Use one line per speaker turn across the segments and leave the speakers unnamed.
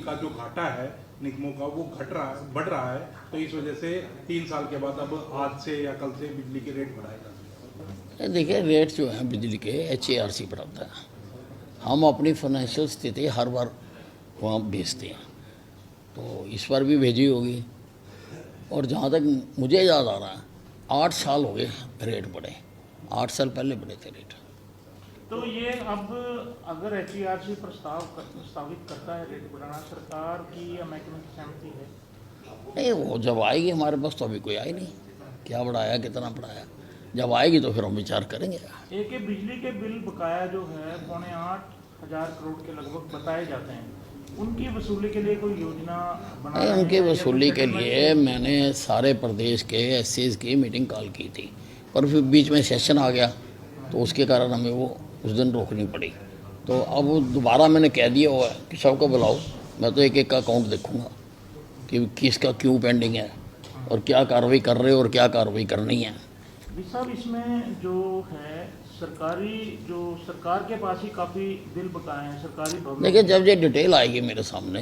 का जो घाटा है निगमों का वो बढ़ रहा है, तो इस वजह से 3 साल के बाद अब आज से या कल से बिजली के रेट बढ़ाएगा।
देखिए रेट जो है बिजली के HARC बढ़ाता है। हम अपनी फाइनेंशियल स्थिति हर बार वहाँ भेजते हैं, तो इस बार भी भेजी होगी। और जहाँ तक मुझे याद आ रहा है 8 साल हो गए रेट बढ़े, 8 साल पहले बढ़े थे रेट।
तो ये अब अगर HARC प्रस्तावित करता है रेट बढ़ाना, सरकार की या महकमे की सहमति है?
नहीं, वो जब आएगी हमारे पास, तो अभी कोई आई नहीं, क्या बढ़ाया कितना बढ़ाया, जब आएगी तो फिर हम विचार करेंगे।
एक बिजली के बिल बकाया जो है 7,500 करोड़ के लगभग बताए जाते हैं, उनकी वसूली के लिए कोई योजना
नहीं, उनकी वसूली के लिए मैंने सारे प्रदेश के SCs की मीटिंग कॉल की थी, पर फिर बीच में सेशन आ गया, तो उसके कारण हमें वो उस दिन रोकनी पड़ी। तो अब दोबारा मैंने कह दिया हुआ है कि सबको बुलाओ, मैं तो एक एक का अकाउंट देखूंगा कि किसका क्यों पेंडिंग है और क्या कार्रवाई कर रहे हो और क्या कार्रवाई करनी है।
साहब इसमें जो है सरकार के पास ही काफ़ी बिल बकाए हैं सरकारी भवन।
देखिए जब ये डिटेल आएगी मेरे सामने,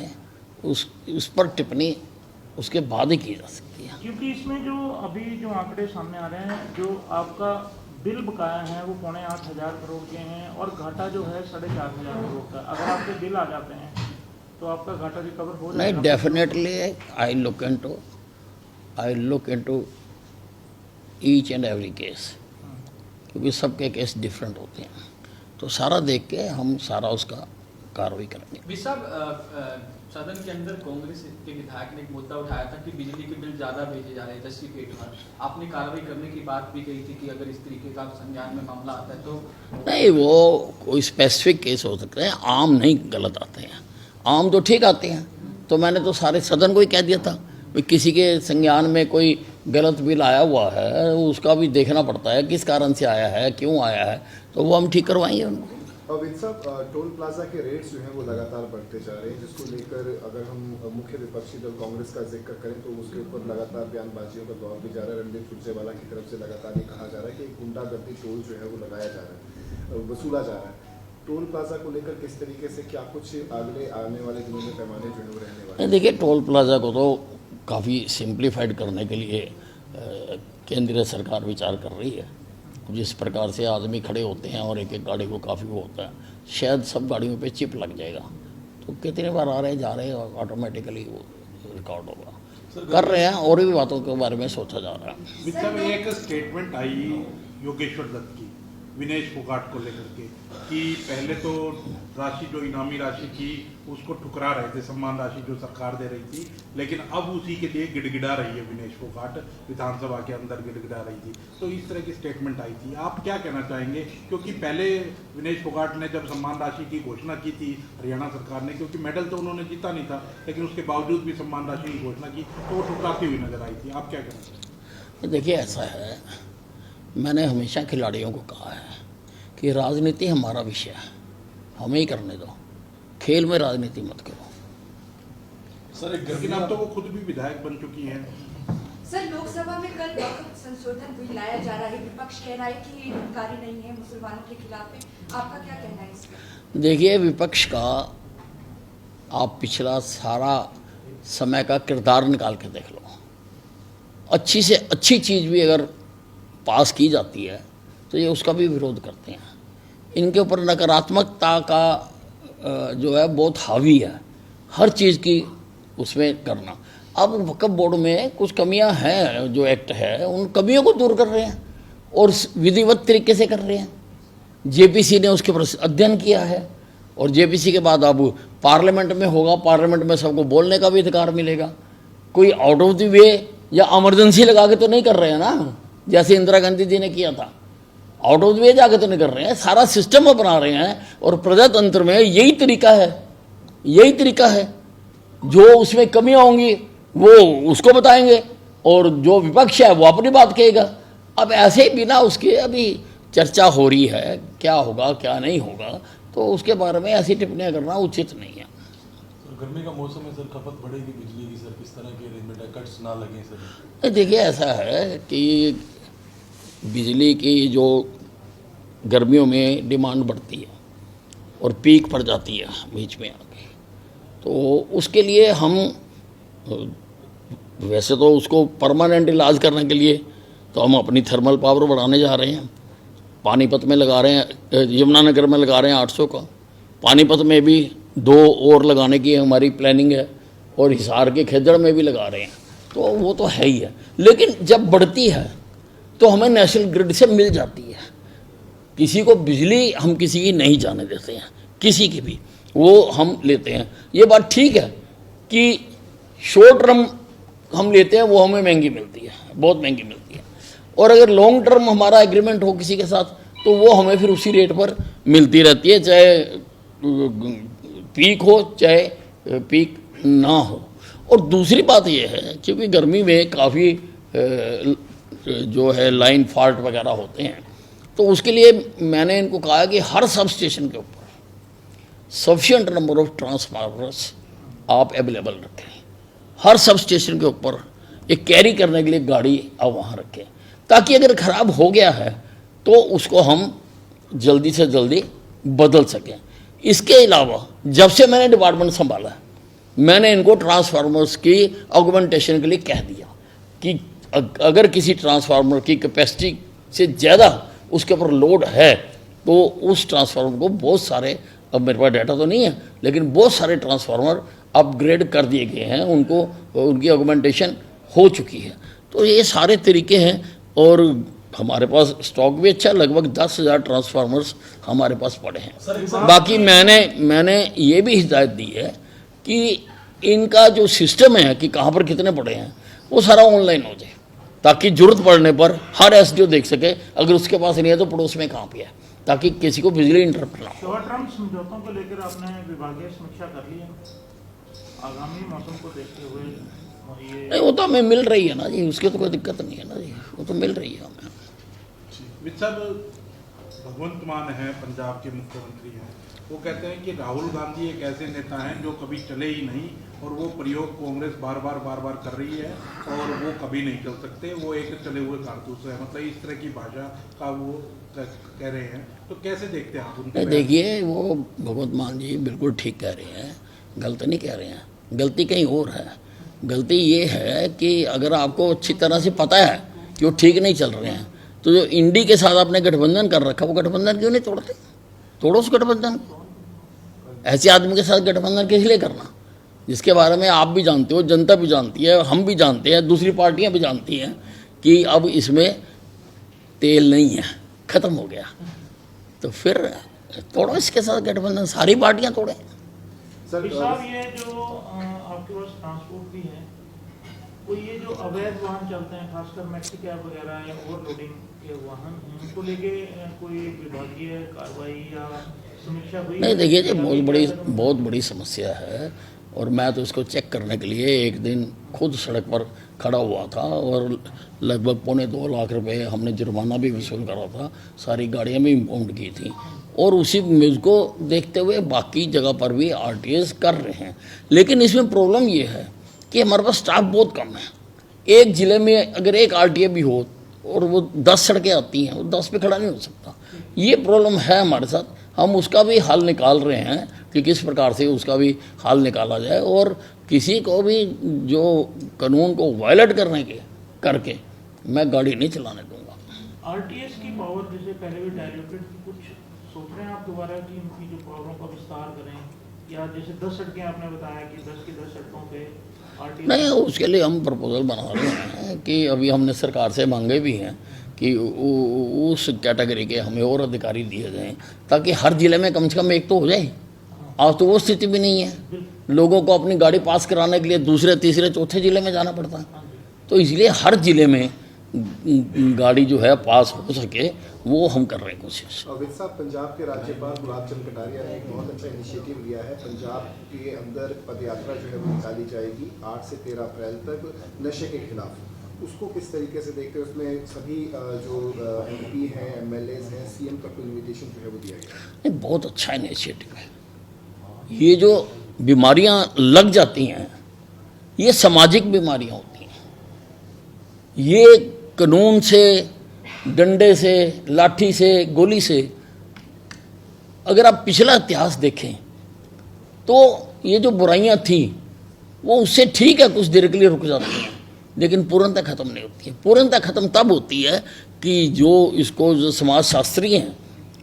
उस पर टिप्पणी उसके बाद ही की जा सकती है।
क्योंकि इसमें जो अभी जो आंकड़े सामने आ रहे हैं, जो आपका बिल बकाया है वो 8,500 करोड़ के हैं और घाटा जो है 4,500 करोड़ का। अगर आपके बिल आ जाते हैं तो आपका घाटा रिकवर हो जाएगा?
नहीं, definitely I look into each and every case, क्योंकि सबके केस डिफरेंट होते हैं, तो सारा देख के हम सारा उसका कार्रवाई करेंगे।
सदन के अंदर कांग्रेस के विधायक ने एक मुद्दा उठाया था कि बिजली के बिल ज़्यादा भेजे जा रहे हैं 10वीं पेट पर। आपने कार्रवाई करने की बात भी कही थी कि अगर इस तरीके का संज्ञान में मामला आता है तो
नहीं, वो कोई स्पेसिफिक केस हो सकते हैं, आम नहीं गलत आते हैं, आम तो ठीक आते हैं। तो मैंने तो सारे सदन को ही कह दिया था कि किसी के संज्ञान में कोई गलत बिल आया हुआ है, उसका भी देखना पड़ता है किस कारण से आया है, क्यों आया है, तो वो हम ठीक करवाएंगे उनको।
विद साहब, टोल प्लाजा के रेट्स जो हैं वो लगातार बढ़ते जा रहे हैं, जिसको लेकर अगर हम मुख्य विपक्षी दल कांग्रेस का जिक्र करें तो उसके ऊपर लगातार बयानबाजियों का दौर भी जा रहा है। रणदीप सुरजेवाला की तरफ से लगातार ये कहा जा रहा है कि गुंडागर्दी टोल जो है वो लगाया जा रहा है, वसूला जा रहा है। टोल प्लाजा को लेकर किस तरीके से क्या कुछ अगले आने वाले दिनों में पैमाने जो है वो रहने वाले?
देखिए टोल प्लाजा को तो काफ़ी सिंप्लीफाइड करने के लिए केंद्रीय सरकार विचार कर रही है। जिस प्रकार से आदमी खड़े होते हैं और एक एक गाड़ी को काफ़ी वो होता है, शायद सब गाड़ियों पे चिप लग जाएगा, तो कितने बार आ रहे हैं जा रहे हैं ऑटोमेटिकली वो रिकॉर्ड होगा। कर रहे हैं, और भी बातों के बारे में सोचा जा रहा है।
एक स्टेटमेंट आई योगेश्वर दत्त की विनेश फोगाट को लेकर के कि पहले तो राशि जो इनामी राशि थी उसको ठुकरा रहे थे, सम्मान राशि जो सरकार दे रही थी, लेकिन अब उसी के लिए गिड़गिड़ा रही है विनेश फोगाट, विधानसभा के अंदर गिड़गिड़ा रही थी। तो इस तरह की स्टेटमेंट आई थी, आप क्या कहना चाहेंगे? क्योंकि पहले विनेश फोगाट ने जब सम्मान राशि की घोषणा की थी हरियाणा सरकार ने, क्योंकि मेडल तो उन्होंने जीता नहीं था, लेकिन उसके बावजूद भी सम्मान राशि की घोषणा की तो वो ठुकराती हुई नजर आई थी। आप क्या कहना चाहेंगे?
देखिए ऐसा है, मैंने हमेशा खिलाड़ियों को कहा है कि राजनीति हमारा विषय है, हमें ही करने दो, खेल में राजनीति मत करो।
सर लेकिन अब तो वो खुद भी विधायक बन चुकी हैं।
सर लोकसभा में कल वक्फ संशोधन बिल लाया जा रहा है, विपक्ष कह रहा है कि ये हितकारी नहीं है, मुसलमानों के खिलाफ है, आपका क्या कहना है इस पर?
देखिए विपक्ष का आप पिछला सारा समय का किरदार निकाल के देख लो, अच्छी से अच्छी चीज़ भी अगर पास की जाती है तो ये उसका भी विरोध करते हैं। इनके ऊपर नकारात्मकता का जो है बहुत हावी है, हर चीज़ की उसमें करना। अब वक्फ बोर्ड में कुछ कमियां हैं, जो एक्ट है उन कमियों को दूर कर रहे हैं और विधिवत तरीके से कर रहे हैं। JPC ने उसके ऊपर अध्ययन किया है और JPC के बाद अब पार्लियामेंट में होगा, पार्लियामेंट में सबको बोलने का भी अधिकार मिलेगा। कोई आउट ऑफ द वे या इमरजेंसी लगा के तो नहीं कर रहे हैं ना, जैसे इंदिरा गांधी जी ने किया था। आउट ऑफ द वे जाके तो नहीं कर रहे हैं, सारा सिस्टम अपना रहे हैं और प्रजातंत्र में यही तरीका है, यही तरीका है। जो उसमें कमियां होंगी वो उसको बताएंगे और जो विपक्ष है वो अपनी बात कहेगा। अब ऐसे ही बिना उसके अभी चर्चा हो रही है, क्या होगा क्या नहीं होगा, तो उसके बारे में ऐसी टिप्पणियां करना उचित नहीं है।
गर्मी का मौसम है सर, खपत बढ़ेगी बिजली की सर, किस तरह के अरेंजमेंट है, कट्स ना लगे सर?
देखिए ऐसा है कि बिजली की जो गर्मियों में डिमांड बढ़ती है और पीक पड़ जाती है बीच में आके, तो उसके लिए हम वैसे तो उसको परमानेंट इलाज करने के लिए तो हम अपनी थर्मल पावर बढ़ाने जा रहे हैं। पानीपत में लगा रहे हैं, यमुनानगर में लगा रहे हैं 800 का, पानीपत में भी 2 और लगाने की हमारी प्लानिंग है, और हिसार के खेजड़ में भी लगा रहे हैं। तो वो तो है ही है, लेकिन जब बढ़ती है तो हमें नेशनल ग्रिड से मिल जाती है। किसी को बिजली हम किसी की नहीं जाने देते हैं, किसी की भी, वो हम लेते हैं। ये बात ठीक है कि शॉर्ट टर्म हम लेते हैं, वो हमें महंगी मिलती है, बहुत महंगी मिलती है, और अगर लॉन्ग टर्म हमारा एग्रीमेंट हो किसी के साथ तो वो हमें फिर उसी रेट पर मिलती रहती है, चाहे पीक हो चाहे पीक ना हो। और दूसरी बात ये है, क्योंकि गर्मी में काफ़ी जो है लाइन फॉल्ट वगैरह होते हैं, तो उसके लिए मैंने इनको कहा कि हर सब स्टेशन के ऊपर सफिशिएंट नंबर ऑफ ट्रांसफार्मर्स आप अवेलेबल रखें। हर सब स्टेशन के ऊपर एक कैरी करने के लिए गाड़ी आप वहाँ रखें, ताकि अगर ख़राब हो गया है तो उसको हम जल्दी से जल्दी बदल सकें। इसके अलावा जब से मैंने डिपार्टमेंट संभाला है, मैंने इनको ट्रांसफार्मर्स की ऑगमेंटेशन के लिए कह दिया कि अगर किसी ट्रांसफार्मर की कैपेसिटी से ज़्यादा उसके ऊपर लोड है तो उस ट्रांसफार्मर को बहुत सारे, अब मेरे पास डाटा तो नहीं है, लेकिन बहुत सारे ट्रांसफार्मर अपग्रेड कर दिए गए हैं, उनको उनकी ऑगमेंटेशन हो चुकी है। तो ये सारे तरीके हैं, और हमारे पास स्टॉक भी अच्छा, लगभग 10,000 ट्रांसफार्मर्स हमारे पास पड़े हैं। बाकी मैंने ये भी हिदायत दी है कि इनका जो सिस्टम है कि कहाँ पर कितने पड़े हैं वो सारा ऑनलाइन हो जाए, ताकि ज़रूरत पड़ने पर हर एसडीओ देख सके, अगर उसके पास नहीं है तो पड़ोस में कहाँ पे है, ताकि किसी को बिजली इंटरप्ट ना हो।
शॉर्ट टर्म समझौतों को लेकर आपने विभागीय समीक्षा कर ली है आगामी मौसम को देखते हुए?
नहीं, वो तो हमें मिल रही है ना जी, उसकी तो कोई दिक्कत नहीं है ना जी, वो तो मिल रही है हमें।
वित्त साहब, भगवंत मान है, पंजाब के मुख्यमंत्री हैं, वो कहते हैं कि राहुल गांधी एक ऐसे नेता हैं जो कभी चले ही नहीं, और वो प्रयोग कांग्रेस बार बार कर रही है और वो कभी नहीं चल सकते, वो एक चले हुए कारतूस है, मतलब इस तरह की भाषा का वो कह रहे हैं। तो कैसे देखते हैं आप उनको?
देखिए, वो भगवंत मान जी बिल्कुल ठीक कह रहे हैं, गलत नहीं कह रहे हैं। गलती कहीं और है। गलती ये है कि अगर आपको अच्छी तरह से पता है कि वो ठीक नहीं चल रहे हैं, तो जो इंडी के साथ आपने गठबंधन कर रखा, वो गठबंधन क्यों नहीं तोड़ते? तोड़ो उस गठबंधन को। ऐसे आदमी के साथ गठबंधन किस लिए करना, जिसके बारे में आप भी जानते हो, जनता भी जानती है, हम भी जानते हैं, दूसरी पार्टियां भी जानती हैं कि अब इसमें तेल नहीं है, ख़त्म हो गया। तो फिर तोड़ो इसके साथ गठबंधन, सारी पार्टियां तोड़ें।
सर साहब, ये जो आपके पास ट्रांसपोर्ट भी है, तो ये जो अवैध वाहन चलते हैं, खासकर मैक्सी कैब वगैरह या ओवरलोडिंग के वाहन, उनको लेके कोई विभागीय कार्रवाई या समीक्षा हुई? नहीं,
देखिए जी, बहुत बड़ी समस्या है, और मैं तो इसको चेक करने के लिए एक दिन खुद सड़क पर खड़ा हुआ था, और लगभग 2.25 लाख रुपए हमने जुर्माना भी वसूल करा था, सारी गाड़ियाँ भी इम्पाउंड की थी, और उसी मुझको देखते हुए बाकी जगह पर भी आरटीएस कर रहे हैं। लेकिन इसमें प्रॉब्लम ये है कि हमारे पास स्टाफ बहुत कम है। एक ज़िले में अगर एक आरटीए भी हो और वो 10 सड़कें आती हैं, वो 10 पे खड़ा नहीं हो सकता। ये प्रॉब्लम है हमारे साथ, हम उसका भी हल निकाल रहे हैं कि किस प्रकार से उसका भी हल निकाला जाए, और किसी को भी जो कानून को वायलेट करके मैं गाड़ी नहीं चलाने दूंगा।
आरटीएस की पावर जैसे पहले भी डायल्यूटेड, कुछ सोच रहे हैं आप दोबारा कि इनकी जो पावरों का विस्तार करें, या जैसे 10 सड़कें आपने बताया कि 10 की 10 सड़कों पे आरटीएस?
नहीं, उसके लिए हम प्रपोजल बना रहे हैं कि अभी हमने सरकार से मांगे भी हैं कि उस कैटेगरी के हमें और अधिकारी दिए जाएं, ताकि हर ज़िले में कम से कम एक तो हो जाए। आज तो वो स्थिति भी नहीं है, लोगों को अपनी गाड़ी पास कराने के लिए दूसरे तीसरे चौथे ज़िले में जाना पड़ता है। तो इसलिए हर ज़िले में गाड़ी जो है पास हो सके, वो हम कर रहे हैं कोशिश।
वित्त साहब, पंजाब के राज्यपाल गुलाब चंद कटारिया ने एक बहुत अच्छा इनिशिएटिव लिया है। पंजाब के अंदर पदयात्रा जो है वो निकाली जाएगी 8 से 13 अप्रैल तक नशे के खिलाफ। उसको किस तरीके से देखते हैं? उसमें सभी जो एमपी हैं, एमएलए हैं, सीएम का कोई इन्विटेशन जो है वो दिया गया?
बहुत अच्छा इनिशिएटिव है। ये जो बीमारियां लग जाती हैं, ये सामाजिक बीमारियां होती हैं। ये कानून से, डंडे से, लाठी से, गोली से, अगर आप पिछला इतिहास देखें तो ये जो बुराइयां थी वो उससे ठीक है, कुछ देर के लिए रुक जाती हैं, लेकिन पूर्णतः खत्म नहीं होती है। पूर्णतः खत्म तब होती है कि जो समाज शास्त्री हैं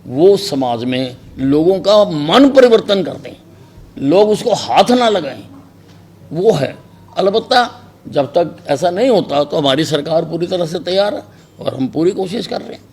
वो समाज में लोगों का मन परिवर्तन कर दें, लोग उसको हाथ ना लगाएं, वो है। अलबत्ता जब तक ऐसा नहीं होता तो हमारी सरकार पूरी तरह से तैयार है और हम पूरी कोशिश कर रहे हैं।